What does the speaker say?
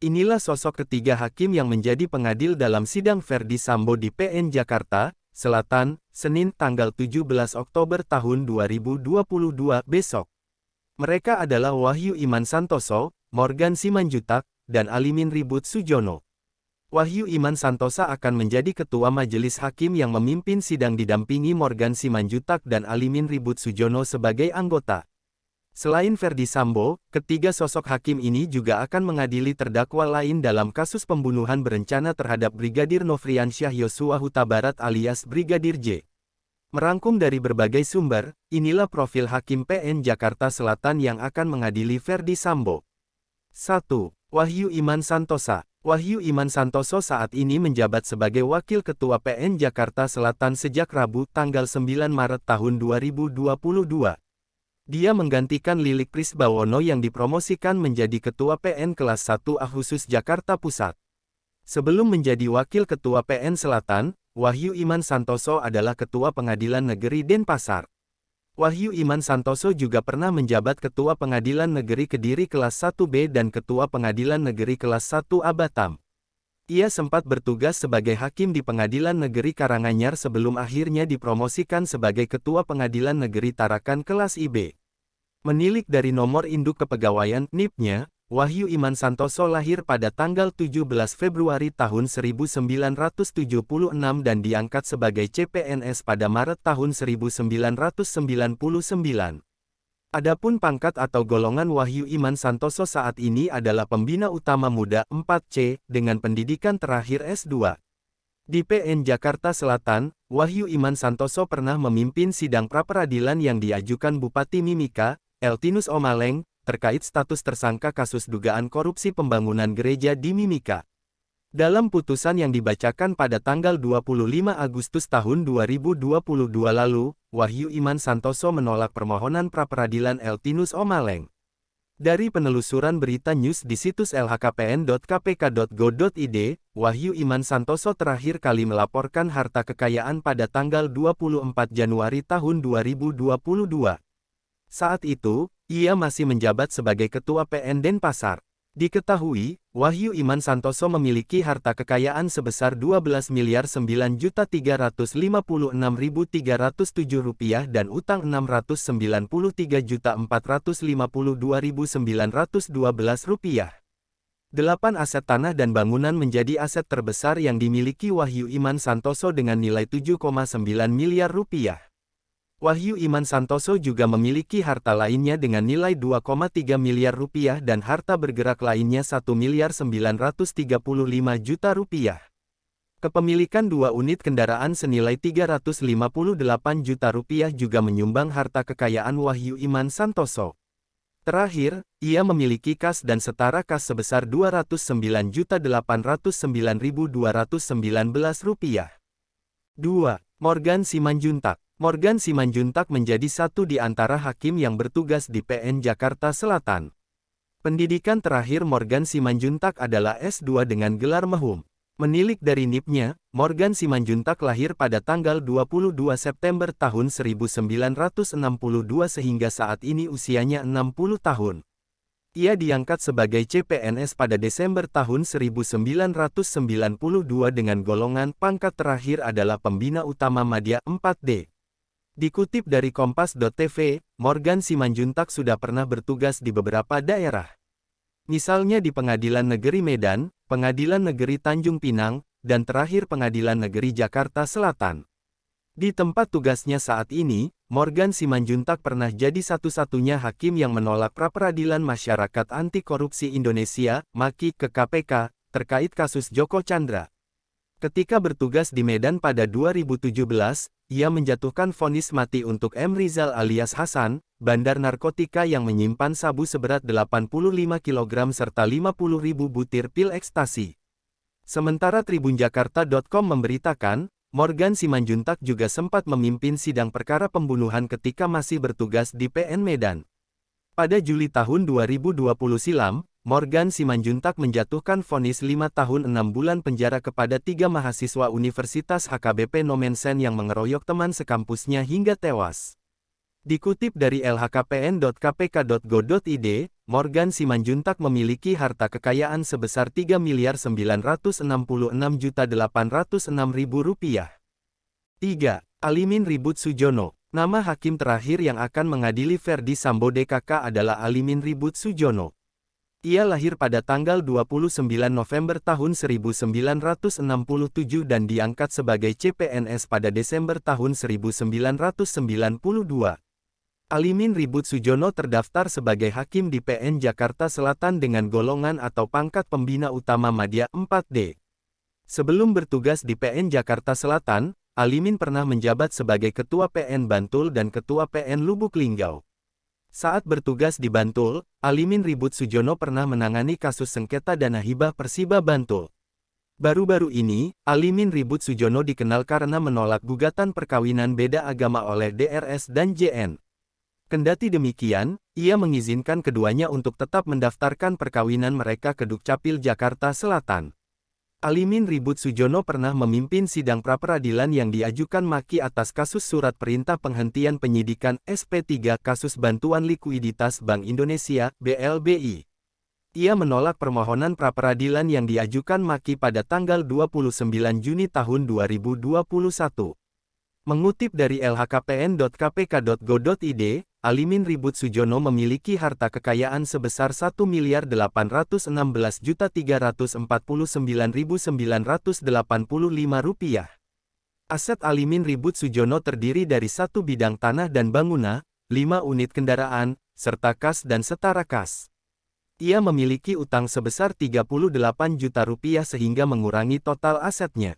Inilah sosok ketiga hakim yang menjadi pengadil dalam sidang Verdi Sambo di PN Jakarta Selatan, Senin tanggal 17 Oktober tahun 2022 besok. Mereka adalah Wahyu Iman Santoso, Morgan Simanjuntak, dan Alimin Ribut Sujono. Wahyu Iman Santosa akan menjadi ketua majelis hakim yang memimpin sidang didampingi Morgan Simanjuntak dan Alimin Ribut Sujono sebagai anggota. Selain Verdi Sambo, ketiga sosok hakim ini juga akan mengadili terdakwa lain dalam kasus pembunuhan berencana terhadap Brigadir Nofriansyah Yosua Huta Barat alias Brigadir J. Merangkum dari berbagai sumber, inilah profil Hakim PN Jakarta Selatan yang akan mengadili Verdi Sambo. 1. Wahyu Iman Santosa. Wahyu Iman Santoso saat ini menjabat sebagai Wakil Ketua PN Jakarta Selatan sejak Rabu tanggal 9 Maret tahun 2022. Dia menggantikan Lilik Prisbawono yang dipromosikan menjadi Ketua PN Kelas 1A khusus Jakarta Pusat. Sebelum menjadi Wakil Ketua PN Selatan, Wahyu Iman Santoso adalah Ketua Pengadilan Negeri Denpasar. Wahyu Iman Santoso juga pernah menjabat Ketua Pengadilan Negeri Kediri Kelas 1B dan Ketua Pengadilan Negeri Kelas 1A Batam. Ia sempat bertugas sebagai hakim di Pengadilan Negeri Karanganyar sebelum akhirnya dipromosikan sebagai Ketua Pengadilan Negeri Tarakan Kelas IB. Menilik dari nomor induk kepegawaian NIP-nya, Wahyu Iman Santoso lahir pada tanggal 17 Februari tahun 1976 dan diangkat sebagai CPNS pada Maret tahun 1999. Adapun pangkat atau golongan Wahyu Iman Santoso saat ini adalah Pembina Utama Muda 4C, dengan pendidikan terakhir S2. Di PN Jakarta Selatan, Wahyu Iman Santoso pernah memimpin sidang pra-peradilan yang diajukan Bupati Mimika, Eltinus Omaleng, terkait status tersangka kasus dugaan korupsi pembangunan gereja di Mimika. Dalam putusan yang dibacakan pada tanggal 25 Agustus tahun 2022 lalu, Wahyu Iman Santoso menolak permohonan pra-peradilan Eltinus Omaleng. Dari penelusuran berita news di situs lhkpn.kpk.go.id, Wahyu Iman Santoso terakhir kali melaporkan harta kekayaan pada tanggal 24 Januari tahun 2022. Saat itu, ia masih menjabat sebagai Ketua PN Denpasar. Diketahui, Wahyu Iman Santoso memiliki harta kekayaan sebesar Rp12.956.307 dan utang Rp693.452.912. 8 aset tanah dan bangunan menjadi aset terbesar yang dimiliki Wahyu Iman Santoso dengan nilai Rp7,9 miliar. Wahyu Iman Santoso juga memiliki harta lainnya dengan nilai Rp2,3 miliar dan harta bergerak lainnya Rp1.935.000.000. Kepemilikan 2 unit kendaraan senilai Rp358 juta juga menyumbang harta kekayaan Wahyu Iman Santoso. Terakhir, ia memiliki kas dan setara kas sebesar Rp209.809.219. 2. Morgan Simanjuntak. Morgan Simanjuntak menjadi satu di antara hakim yang bertugas di PN Jakarta Selatan. Pendidikan terakhir Morgan Simanjuntak adalah S2 dengan gelar Mehum. Menilik dari NIP-nya, Morgan Simanjuntak lahir pada tanggal 22 September tahun 1962 sehingga saat ini usianya 60 tahun. Ia diangkat sebagai CPNS pada Desember tahun 1992 dengan golongan pangkat terakhir adalah Pembina Utama Madya 4D. Dikutip dari Kompas.tv, Morgan Simanjuntak sudah pernah bertugas di beberapa daerah. Misalnya di Pengadilan Negeri Medan, Pengadilan Negeri Tanjung Pinang, dan terakhir Pengadilan Negeri Jakarta Selatan. Di tempat tugasnya saat ini, Morgan Simanjuntak pernah jadi satu-satunya hakim yang menolak pra-peradilan Masyarakat Anti Korupsi Indonesia, MAKI, ke KPK, terkait kasus Joko Chandra. Ketika bertugas di Medan pada 2017, ia menjatuhkan vonis mati untuk M. Rizal alias Hasan, bandar narkotika yang menyimpan sabu seberat 85 kg serta 50.000 butir pil ekstasi. Sementara tribunjakarta.com memberitakan, Morgan Simanjuntak juga sempat memimpin sidang perkara pembunuhan ketika masih bertugas di PN Medan. Pada Juli tahun 2020 silam, Morgan Simanjuntak menjatuhkan vonis 5 tahun 6 bulan penjara kepada 3 mahasiswa Universitas HKBP Nomensen yang mengeroyok teman sekampusnya hingga tewas. Dikutip dari lhkpn.kpk.go.id, Morgan Simanjuntak memiliki harta kekayaan sebesar Rp3.966.806.000. 3. Alimin Ribut Sujono. Nama hakim terakhir yang akan mengadili Ferdi Sambo DKK adalah Alimin Ribut Sujono. Ia lahir pada tanggal 29 November tahun 1967 dan diangkat sebagai CPNS pada Desember tahun 1992. Alimin Ribut Sujono terdaftar sebagai hakim di PN Jakarta Selatan dengan golongan atau pangkat pembina utama Madya 4D. Sebelum bertugas di PN Jakarta Selatan, Alimin pernah menjabat sebagai Ketua PN Bantul dan Ketua PN Lubuk Linggau. Saat bertugas di Bantul, Alimin Ribut Sujono pernah menangani kasus sengketa dana hibah Persiba Bantul. Baru-baru ini, Alimin Ribut Sujono dikenal karena menolak gugatan perkawinan beda agama oleh DRS dan JN. Kendati demikian, ia mengizinkan keduanya untuk tetap mendaftarkan perkawinan mereka ke Dukcapil Jakarta Selatan. Alimin Ribut Sujono pernah memimpin sidang pra-peradilan yang diajukan Maki atas kasus surat perintah penghentian penyidikan SP3 kasus bantuan likuiditas Bank Indonesia, BLBI. Ia menolak permohonan pra-peradilan yang diajukan Maki pada tanggal 29 Juni tahun 2021. Mengutip dari lhkpn.kpk.go.id, Alimin Ribut Sujono memiliki harta kekayaan sebesar Rp1.816.349.985. Aset Alimin Ribut Sujono terdiri dari 1 bidang tanah dan bangunan, 5 unit kendaraan, serta kas dan setara kas. Ia memiliki utang sebesar Rp38 juta sehingga mengurangi total asetnya.